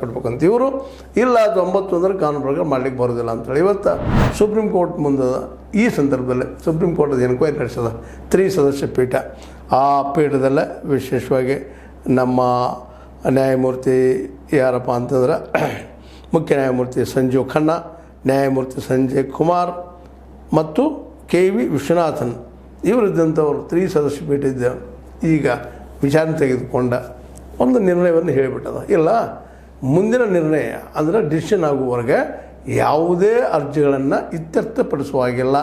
ಕೊಡ್ಬೇಕಂತ ಇವರು ಇಲ್ಲ 91 ಕಾನೂನು ಪ್ರಕಾರ ಮಾಡಲಿಕ್ಕೆ ಬರೋದಿಲ್ಲ ಅಂತೇಳಿ ಇವತ್ತು ಸುಪ್ರೀಂ ಕೋರ್ಟ್ ಮುಂದೆ ಈ ಸಂದರ್ಭದಲ್ಲಿ ಸುಪ್ರೀಂ ಕೋರ್ಟ್ ಎನ್ಕ್ವೈರಿ ನಡೆಸದ 3 ಸದಸ್ಯ ಪೀಠ. ಆ ಪೀಠದಲ್ಲೇ ವಿಶೇಷವಾಗಿ ನಮ್ಮ ನ್ಯಾಯಮೂರ್ತಿ ಯಾರಪ್ಪ ಅಂತಂದ್ರೆ ಮುಖ್ಯ ನ್ಯಾಯಮೂರ್ತಿ ಸಂಜೀವ್ ಖನ್ನಾ, ನ್ಯಾಯಮೂರ್ತಿ ಸಂಜಯ್ ಕುಮಾರ್ ಮತ್ತು KV ವಿಶ್ವನಾಥನ್ ಇವರಿದ್ದಂಥವ್ರು 3 ಸದಸ್ಯ ಪೀಠ ಇದ್ದ ಈಗ ವಿಚಾರಣೆ ತೆಗೆದುಕೊಂಡ ಒಂದು ನಿರ್ಣಯವನ್ನು ಹೇಳಿಬಿಟ್ಟದ. ಇಲ್ಲ ಮುಂದಿನ ನಿರ್ಣಯ ಅಂದರೆ ಡಿಸಿಷನ್ ಆಗುವವರೆಗೆ ಯಾವುದೇ ಅರ್ಜಿಗಳನ್ನು ಇತ್ಯರ್ಥಪಡಿಸುವ ಹಾಗಿಲ್ಲ,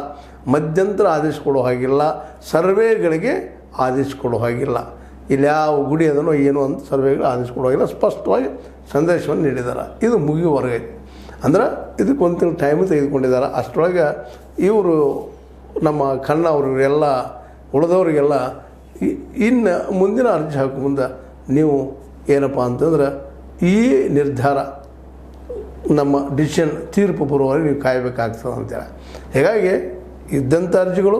ಮಧ್ಯಂತರ ಆದೇಶ ಕೊಡೋ ಹಾಗಿಲ್ಲ, ಸರ್ವೆಗಳಿಗೆ ಆದೇಶ ಕೊಡೋ ಹಾಗಿಲ್ಲ. ಇಲ್ಲಿ ಯಾವ ಗುಡಿ ಅದನ್ನೋ ಏನೋ ಅಂತ ಸರ್ವೆಗಳು ಆದೇಶ ಕೊಡೋ ಹಾಗಿಲ್ಲ, ಸ್ಪಷ್ಟವಾಗಿ ಸಂದೇಶವನ್ನು ನೀಡಿದ್ದಾರೆ. ಇದು ಮುಗಿಯುವವರೆಗೆ ಅಂದ್ರೆ ಇದಕ್ಕೆ ಒಂದು ತಿಂಗಳು ಟೈಮು ತೆಗೆದುಕೊಂಡಿದ್ದಾರೆ. ಅಷ್ಟರೊಳಗೆ ಇವರು ನಮ್ಮ ಖನ್ನಾ ಅವರಿಗೆಲ್ಲ ಉಳಿದವರಿಗೆಲ್ಲ ಇನ್ನು ಮುಂದಿನ ಅರ್ಜಿ ಹಾಕೋ ಮುಂದೆ ನೀವು ಏನಪ್ಪ ಅಂತಂದ್ರೆ ಈ ನಿರ್ಧಾರ ನಮ್ಮ ಡಿಸಿಷನ್ ತೀರ್ಪು ಬರುವವರೆಗೆ ನೀವು ಕಾಯಬೇಕಾಗ್ತದೆ ಅಂತೇಳಿ. ಹೀಗಾಗಿ ಇದ್ದಂಥ ಅರ್ಜಿಗಳು,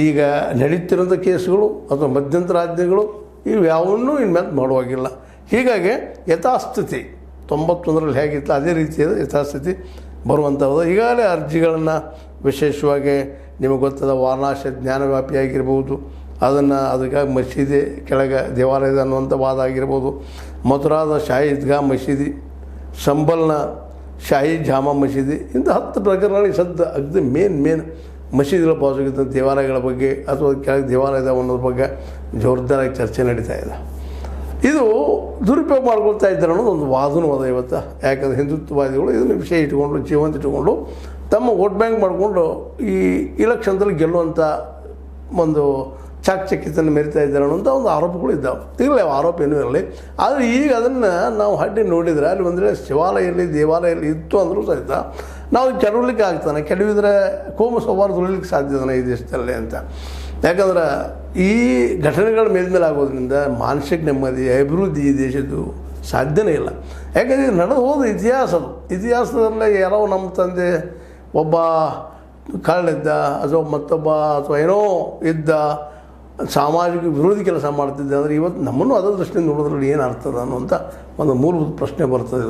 ಈಗ ನಡೀತಿರೋಂಥ ಕೇಸುಗಳು ಅಥವಾ ಮಧ್ಯಂತರ ಆಜ್ಞೆಗಳು ಇವು ಯಾವನ್ನೂ ಇನ್ಮೇಲೆ ಮಾಡುವಾಗಿಲ್ಲ. ಹೀಗಾಗಿ ಯಥಾಸ್ಥಿತಿ 91ರಲ್ಲಿ ಹೇಗಿತ್ತು ಅದೇ ರೀತಿಯಾದ ಯಥಾಸ್ಥಿತಿ ಬರುವಂಥದ್ದು. ಈಗಾಗಲೇ ಅರ್ಜಿಗಳನ್ನು ವಿಶೇಷವಾಗಿ ನಿಮಗೆ ಗೊತ್ತದ ವಾರಣಾಸಿ ಜ್ಞಾನವ್ಯಾಪಿ ಆಗಿರ್ಬೋದು, ಅದಕ್ಕಾಗಿ ಮಸೀದಿ ಕೆಳಗೆ ದೇವಾಲಯದ ಅನ್ನುವಂಥ ವಾದ ಆಗಿರ್ಬೋದು, ಮಥುರಾದ ಶಾಹಿ ಈದ್ಗಾ ಮಸೀದಿ, ಸಂಬಲ್ನ ಶಾಹಿ ಜಾಮಾ ಮಸೀದಿ, ಇಂಥ 10 ಪ್ರಕರಣಗಳಿಗೆ ಸದ್ಯ ಅಗ್ದಿ ಮೇನ್ ಮಸೀದಿಗಳ ಬಾಜುಗಿದ್ದ ದೇವಾಲಯಗಳ ಬಗ್ಗೆ ಅಥವಾ ಕೆಳಗೆ ದೇವಾಲಯದ ಅನ್ನೋದ್ರ ಬಗ್ಗೆ ಜೋರ್ದಾರಾಗಿ ಚರ್ಚೆ ನಡೀತಾ ಇದೆ. ಇದು ದುರುಪಯೋಗ ಮಾಡ್ಕೊಳ್ತಾ ಇದ್ದಾರೆ ಅನ್ನೋದು ಒಂದು ವಾದನೂ ಅದ ಇವತ್ತು. ಯಾಕಂದರೆ ಹಿಂದುತ್ವವಾದಿಗಳು ಇದನ್ನು ವಿಷಯ ಇಟ್ಕೊಂಡು ಜೀವಂತ ಇಟ್ಟುಕೊಂಡು ತಮ್ಮ ವೋಟ್ ಬ್ಯಾಂಕ್ ಮಾಡಿಕೊಂಡು ಈ ಇಲೆಕ್ಷನ್ದಲ್ಲಿ ಗೆಲ್ಲುವಂಥ ಒಂದು ಚಾಕಚಕ್ಯತೆಯನ್ನು ಮೆರಿತಾ ಇದ್ದಾರೆ ಅನ್ನೋಂಥ ಒಂದು ಆರೋಪಗಳು ಇದ್ದಾವೆ. ಇರಲಿ ಆರೋಪ ಏನೂ ಇರಲಿ, ಆದರೆ ಈಗ ಅದನ್ನು ನಾವು ಹಡ್ಡಿ ನೋಡಿದರೆ ಅಲ್ಲಿ ಒಂದರೆ ಶಿವಾಲಯಲ್ಲಿ ದೇವಾಲಯಲ್ಲಿ ಇತ್ತು ಅಂದರೂ ಸಹಿತ ನಾವು ಕೆಡವಲಿಕ್ಕೆ ಆಗ್ತಾನೆ, ಕೆಡವಿದರೆ ಕೋಮು ಸೌಹಾರ್ದ ಉಳಿಲಿಕ್ಕೆ ಸಾಧ್ಯತಾನೆ ಈ ದೇಶದಲ್ಲಿ ಅಂತ. ಯಾಕಂದ್ರೆ ಈ ಘಟನೆಗಳ ಮೇಲ್ಮೇಲೆ ಆಗೋದ್ರಿಂದ ಮಾನಸಿಕ ನೆಮ್ಮದಿ ಅಭಿವೃದ್ಧಿ ಈ ದೇಶದ್ದು ಸಾಧ್ಯನೇ ಇಲ್ಲ. ಯಾಕಂದರೆ ನಡೆದು ಹೋದ ಇತಿಹಾಸದಲ್ಲೇ ಯಾರೋ ನಮ್ಮ ತಂದೆ ಒಬ್ಬ ಕಳ್ಳಿದ್ದ ಅಥವಾ ಮತ್ತೊಬ್ಬ ಅಥವಾ ಏನೋ ಇದ್ದ ಸಾಮಾಜಿಕ ವಿರೋಧಿ ಕೆಲಸ ಮಾಡ್ತಿದ್ದೆ ಅಂದರೆ ಇವತ್ತು ನಮ್ಮನ್ನು ಅದರ ದೃಷ್ಟಿಯಿಂದ ನೋಡೋದ್ರಲ್ಲಿ ಏನು ಅರ್ಥದ ಅನ್ನುವಂಥ ಒಂದು ಮೂಲಭೂತ ಪ್ರಶ್ನೆ ಬರ್ತದೆ.